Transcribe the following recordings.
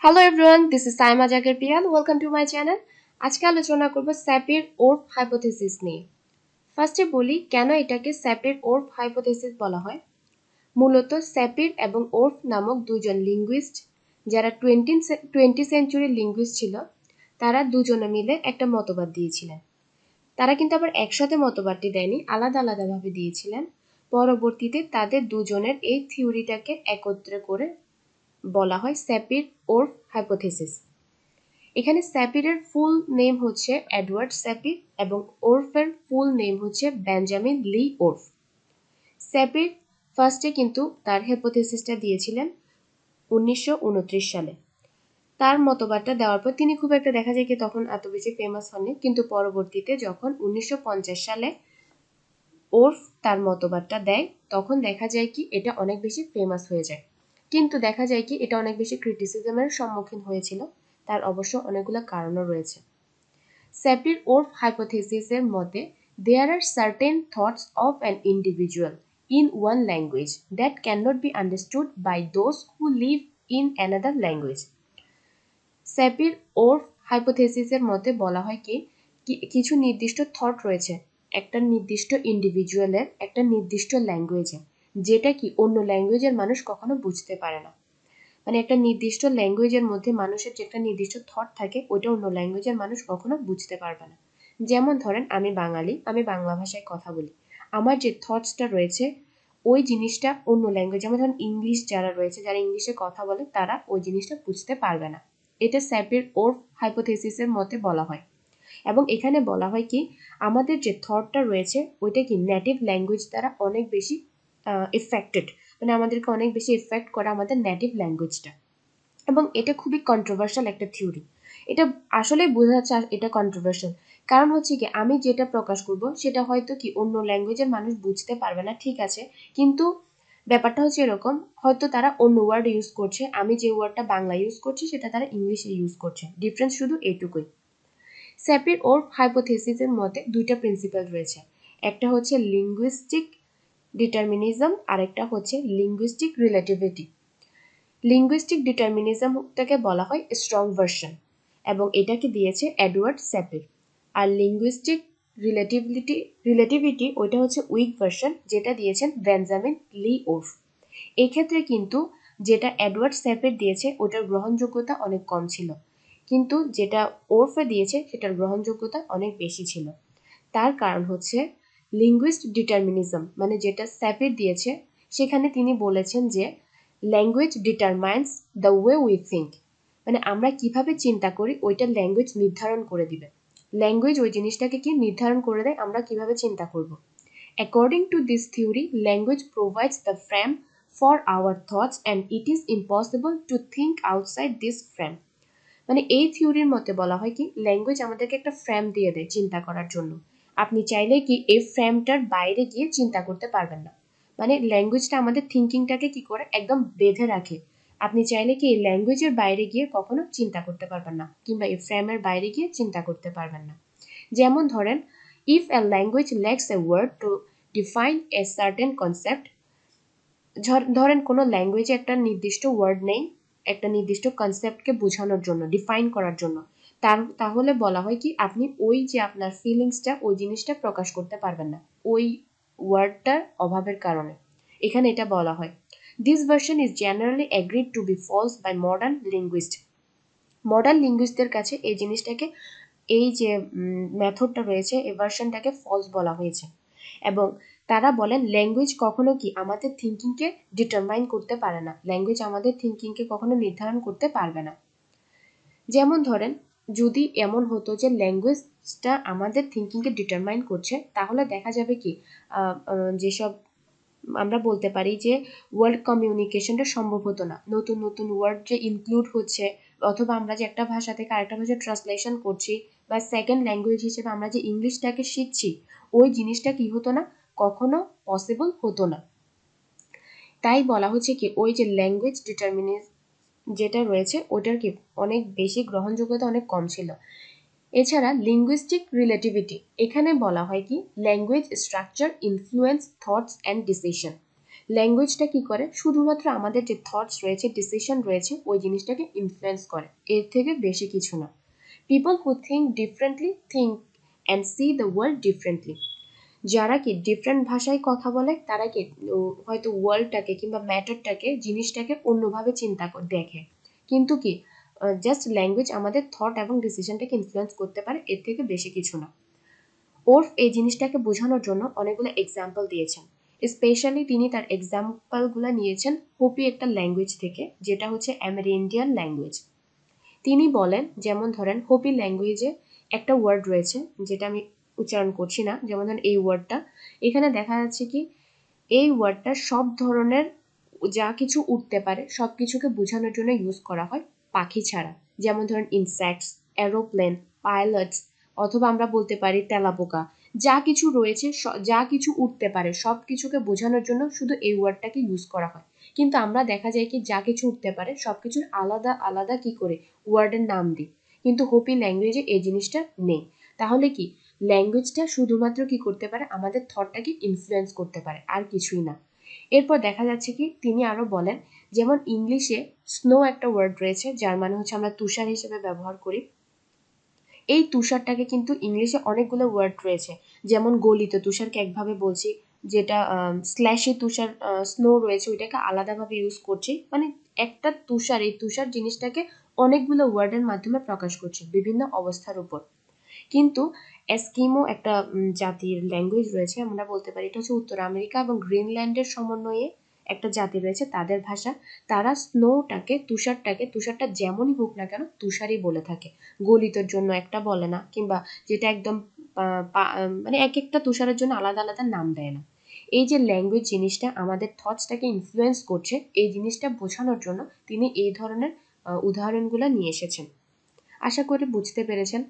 Hello everyone, this is Saima Jager Pial. Welcome to my channel. আজকে আলোচনা করব স্যাপির ওর্ফ hypothesis নিয়ে। ফার্স্টে বলি কেন এটাকে স্যাপির ওর্ফ হাইপোথেসিস বলা হয়। মূলত স্যাপির এবং ওর্ফ নামক দুজন লিঙ্গুইস্ট যারা 20 সেঞ্চুরি লিঙ্গুইস্ট ছিল, তারা দুজনে মিলে একটা মতবাদ দিয়েছিলেন। তারা কিন্তু আবার একসাথে মতবাদটি দেয়নি, আলাদা আলাদাভাবে দিয়েছিলেন। পরবর্তীতে তাদের দুজনের এই থিওরিটাকে একত্রে করে বলা হয় স্যাপির ওর্ফ হাইপোথেসিস। এখানে স্যাপিরের ফুল নেম হচ্ছে এডওয়ার্ড স্যাপির এবং ওর্ফের ফুল নেম হচ্ছে বেঞ্জামিন লি ওর্ফ। স্যাপির ফার্স্টে কিন্তু তার হাইপোথেসিসটা দিয়েছিলেন 1929 সালে। তার মতবাদটা দেওয়ার পর তিনি খুব একটা দেখা যায় কি তখন এত বেশি ফেমাস হননি, কিন্তু পরবর্তীতে যখন 1950 সালে ওর্ফ তার মতবাদটা দেয় তখন দেখা যায় কি এটা অনেক বেশি ফেমাস হয়ে যায়। কিন্তু দেখা যায় কি এটা অনেক বেশি ক্রিটিসিজমের সম্মুখীন হয়েছিল। তার অবশ্য অনেকগুলো কারণও রয়েছে। স্যাপির ওর্ফ হাইপোথেসিসের মতে there are certain thoughts of an individual in one language that cannot be understood by those who live in another language. স্যাপির ওর্ফ হাইপোথেসিসের মতে বলা হয় কি কিছু নির্দিষ্ট থট রয়েছে একটা নির্দিষ্ট ইন্ডিভিজুয়ালের একটা নির্দিষ্ট ল্যাঙ্গুয়েজে, যেটা কি অন্য ল্যাঙ্গুয়েজের মানুষ কখনো বুঝতে পারে না। মানে একটা নির্দিষ্ট ল্যাঙ্গুয়েজের মধ্যে মানুষের যে একটা নির্দিষ্ট থট থাকে ওইটা অন্য ল্যাঙ্গুয়েজের মানুষ কখনো বুঝতে পারবে না। যেমন ধরেন আমি বাঙালি, আমি বাংলা ভাষায় কথা বলি, আমার যে থটসটা রয়েছে ওই জিনিসটা অন্য ল্যাঙ্গুয়েজ, যেমন ধরেন ইংলিশ যারা রয়েছে, যারা ইংলিশে কথা বলে তারা ওই জিনিসটা বুঝতে পারবে না। এটা স্যাপির ওর্ফ হাইপোথেসিসের মতে বলা হয়। এবং এখানে বলা হয় কি আমাদের যে থটটা রয়েছে ওইটা কি নেটিভ ল্যাঙ্গুয়েজ দ্বারা অনেক বেশি এফেক্টেড, মানে আমাদেরকে অনেক বেশি এফেক্ট করে আমাদের নেটিভ ল্যাঙ্গুয়েজটা। এবং এটা খুবই কন্ট্রোভার্সিয়াল একটা থিওরি। এটা আসলে বোঝা যাচ্ছে এটা কন্ট্রোভার্সিয়াল, কারণ হচ্ছে কি আমি যেটা প্রকাশ করব সেটা হয়তো কি অন্য ল্যাঙ্গুয়েজের মানুষ বুঝতে পারবে না, ঠিক আছে, কিন্তু ব্যাপারটা হচ্ছে এরকম, হয়তো তারা অন্য ওয়ার্ড ইউজ করছে, আমি যে ওয়ার্ডটা বাংলা ইউজ করছি সেটা তারা ইংলিশে ইউজ করছে, ডিফারেন্স শুধু এইটুকুই। স্যাপির ওর্ফ হাইপোথেসিসের মতে দুইটা প্রিন্সিপাল রয়েছে, একটা হচ্ছে লিঙ্গুইস্টিক ডিটারমিনিজম আর একটা হচ্ছে লিঙ্গুইস্টিক রিলেটিভিটি। লিঙ্গুইস্টিক ডিটারমিনিজমটাকে বলা হয় স্ট্রং ভার্সন এবং এটাকে দিয়েছে এডওয়ার্ড স্যাপির। আর লিঙ্গুইস্টিক রিলেটিভিটি ওইটা হচ্ছে উইক ভার্সন, যেটা দিয়েছেন বেঞ্জামিন লি ওর্ফ। এই ক্ষেত্রে কিন্তু যেটা এডওয়ার্ড স্যাপির দিয়েছে ওটার গ্রহণযোগ্যতা অনেক কম ছিল, কিন্তু যেটা ওর্ফে দিয়েছে সেটার গ্রহণযোগ্যতা অনেক বেশি ছিল। তার কারণ হচ্ছে লিঙ্গুইস্ট ডিটারমিনিজম মানে যেটা স্যাপির দিয়েছে, সেখানে তিনি বলেছেন যে language determines the way we think, মানে আমরা কিভাবে চিন্তা করি ওইটা ল্যাঙ্গুয়েজ নির্ধারণ করে দিবে। ল্যাঙ্গুয়েজ ওই জিনিসটাকে কি নির্ধারণ করে দেয় আমরা কিভাবে চিন্তা করব। According to this theory language provides the frame for our thoughts and it is impossible to think outside this frame. মানে এই থিওরির মতে বলা হয় কি ল্যাঙ্গুয়েজ আমাদেরকে একটা ফ্রেম দিয়ে দেয় চিন্তা করার জন্য, আপনি চাইলে কি এই ফ্রেমটার বাইরে গিয়ে চিন্তা করতে পারবেন না। মানে ল্যাঙ্গুয়েজটা আমাদের থিঙ্কিংটাকে কি করে একদম বেঁধে রাখে, আপনি চাইলে কি এই ল্যাঙ্গুয়েজের বাইরে গিয়ে কখনো চিন্তা করতে পারবেন না, কিংবা এই ফ্রেমের বাইরে গিয়ে চিন্তা করতে পারবেন না। যেমন ধরেন if a language lacks a word to define a certain concept, ধরেন কোনো ল্যাঙ্গুয়েজে একটা নির্দিষ্ট ওয়ার্ড নেই একটা নির্দিষ্ট কনসেপ্টকে বোঝানোর জন্য, ডিফাইন করার জন্য, তাহলে বলা হয় কি আপনি ওই যে আপনার ফিলিংসটা ওই জিনিসটা প্রকাশ করতে পারবেন না ওই ওয়ার্ডটার অভাবের কারণে। এখানে এটা বলা হয় this version is generally agreed to be false by modern linguist. Modern লিঙ্গুইস্টদের কাছে এই জিনিসটাকে, এই যে মেথডটা রয়েছে এই ভার্সনটাকে ফলস বলা হয়েছে। এবং তারা বলেন ল্যাঙ্গুয়েজ কখনো কি আমাদের থিঙ্কিংকে ডিটারমাইন করতে পারে না, ল্যাঙ্গুয়েজ আমাদের থিঙ্কিংকে কখনো নির্ধারণ করতে পারবে না। যেমন ধরেন যদি এমন হতো যে ল্যাঙ্গুয়েজটা আমাদের থিঙ্কিংকে ডিটারমাইন করছে, তাহলে দেখা যাবে কি যেসব আমরা বলতে পারি যে ওয়ার্ড কমিউনিকেশনটা সম্ভব হতো না, নতুন নতুন ওয়ার্ড যে ইনক্লুড হচ্ছে, অথবা আমরা যে একটা ভাষা থেকে আরেকটা ভাষা ট্রান্সলেশন করছি, বা সেকেন্ড ল্যাঙ্গুয়েজ হিসেবে আমরা যে ইংলিশটাকে শিখছি, ওই জিনিসটা কি হতো না, কখনো পসিবল হতো না। তাই বলা হচ্ছে কি ওই যে ল্যাঙ্গুয়েজ ডিটারমিনিজম যেটা রয়েছে ওটার কি অনেক বেশি গ্রহণযোগ্যতা অনেক কম ছিল। এছাড়া লিঙ্গুইস্টিক রিলেটিভিটি, এখানে বলা হয় কি language structure influence thoughts and decision. ল্যাঙ্গুয়েজটা কি করে, শুধুমাত্র আমাদের যে থটস রয়েছে, ডিসিশন রয়েছে, ওই জিনিসটাকে ইনফ্লুয়েন্স করে, এর থেকে বেশি কিছু না। People who think differently think and C the world differently. যারা কি ডিফারেন্ট ভাষায় কথা বলে তারা কি হয়তো ওয়ার্ল্ডটাকে কিংবা ম্যাটারটাকে, জিনিসটাকে অন্যভাবে চিন্তা দেখে, কিন্তু কি জাস্ট ল্যাঙ্গুয়েজ আমাদের থট এবং ডিসিশনটাকে ইনফ্লুয়েন্স করতে পারে, এর থেকে বেশি কিছু না। ওরফ এই জিনিসটাকে বোঝানোর জন্য অনেকগুলো এক্সাম্পল দিয়েছেন। স্পেশালি তিনি তার এক্সাম্পলগুলো নিয়েছেন হোপি একটা ল্যাঙ্গুয়েজ থেকে, যেটা হচ্ছে অ্যামেরিন্ডিয়ান ল্যাঙ্গুয়েজ। তিনি বলেন, যেমন ধরেন হোপি ল্যাঙ্গুয়েজে একটা ওয়ার্ড রয়েছে যেটা আমি উচ্চারণ করছি না, যেমন ধরেন এই ওয়ার্ডটা, এখানে দেখা যাচ্ছে কি এই ওয়ার্ডটা সব ধরনের যা কিছু উঠতে পারে সব কিছুকে বোঝানোর জন্য ইউজ করা হয়, পাখি ছাড়া। যেমন ধরেন ইনসেক্টস, এরোপ্লেন, পাইলটস, অথবা আমরা বলতে পারি তেলাপোকা, যা কিছু রয়েছে, যা কিছু উঠতে পারে সব কিছুকে বোঝানোর জন্য শুধু এই ওয়ার্ডটাকে ইউজ করা হয়। কিন্তু আমরা দেখা যায় কি যা কিছু উঠতে পারে সব কিছুর আলাদা আলাদা কি করে ওয়ার্ডের নাম দিই, কিন্তু হোপি ল্যাঙ্গুয়েজে এই জিনিসটা নেই। তাহলে কি ল্যাঙ্গুয়েজটা শুধুমাত্র কি করতে পারে, আমাদের থটটাকে ইনফ্লুয়েন্স করতে পারে, আর কিছুই না। এরপর দেখা যাচ্ছে কি তিনি আরো বলেন, যেমন ইংলিশে স্নো একটা ওয়ার্ড রয়েছে যার মানে হচ্ছে আমরা তুষার হিসেবে ব্যবহার করি। এই তুষারটাকে কিন্তু ইংলিশে অনেকগুলো ওয়ার্ড রয়েছে, যেমন গলিত তুষারকে একভাবে বলছি, যেটা স্ল্যাশি তুষার স্নো রয়েছে ওইটাকে আলাদাভাবে ইউজ করছি, মানে একটা তুষার, এই তুষার জিনিসটাকে অনেকগুলো ওয়ার্ডের মাধ্যমে প্রকাশ করছি বিভিন্ন অবস্থার উপর। কিন্তু এস্কিমো একটা জাতির ল্যাঙ্গুয়েজ রয়েছে, আমরা বলতে পারি এটা হচ্ছে উত্তর আমেরিকা এবং গ্রিনল্যান্ডের সমন্বয়ে একটা জাতি রয়েছে, তাদের ভাষা। তারা স্নোটাকে, তুষারটা যেমনই হোক না কেন তুষারই বলে থাকে, গলিতর জন্য একটা বলে না, কিংবা যেটা একদম মানে এক একটা তুষারের জন্য আলাদা আলাদা নাম দেয় না। এই যে ল্যাঙ্গুয়েজ জিনিসটা আমাদের থটসটাকে ইনফ্লুয়েন্স করছে, এই জিনিসটা বোঝানোর জন্য তিনি এই ধরনের উদাহরণগুলো নিয়ে এসেছেন। আশা করি বুঝতে পেরেছেন।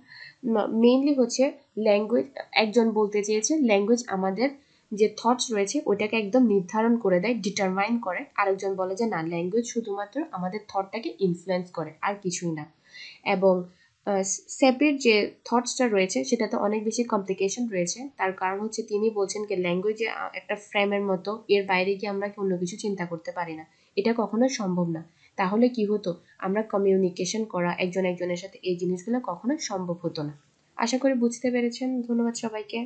মেইনলি হচ্ছে ল্যাঙ্গুয়েজ, একজন বলতে চেয়েছে ল্যাঙ্গুয়েজ আমাদের যে থটস রয়েছে ওটাকে একদম নির্ধারণ করে দেয়, ডিটারমাইন করে। আরেকজন বলে যে না, ল্যাঙ্গুয়েজ শুধুমাত্র আমাদের থটটাকে ইনফ্লুয়েন্স করে, আর কিছুই না। এবং সেপির যে থটসটা রয়েছে সেটাতে অনেক বেশি কমপ্লিকেশন রয়েছে, তার কারণ হচ্ছে তিনি বলছেন কি ল্যাঙ্গুয়েজে একটা ফ্রেমের মতো, এর বাইরে গিয়ে আমরা অন্য কিছু চিন্তা করতে পারি না, এটা কখনোই সম্ভব না। তাহলে কি হতো, আমরা কমিউনিকেশন করা একজন একজনের সাথে, এই জিনিসগুলো কখনোই সম্ভব হতো না। আশা করি বুঝতে পেরেছেন। ধন্যবাদ সবাইকে।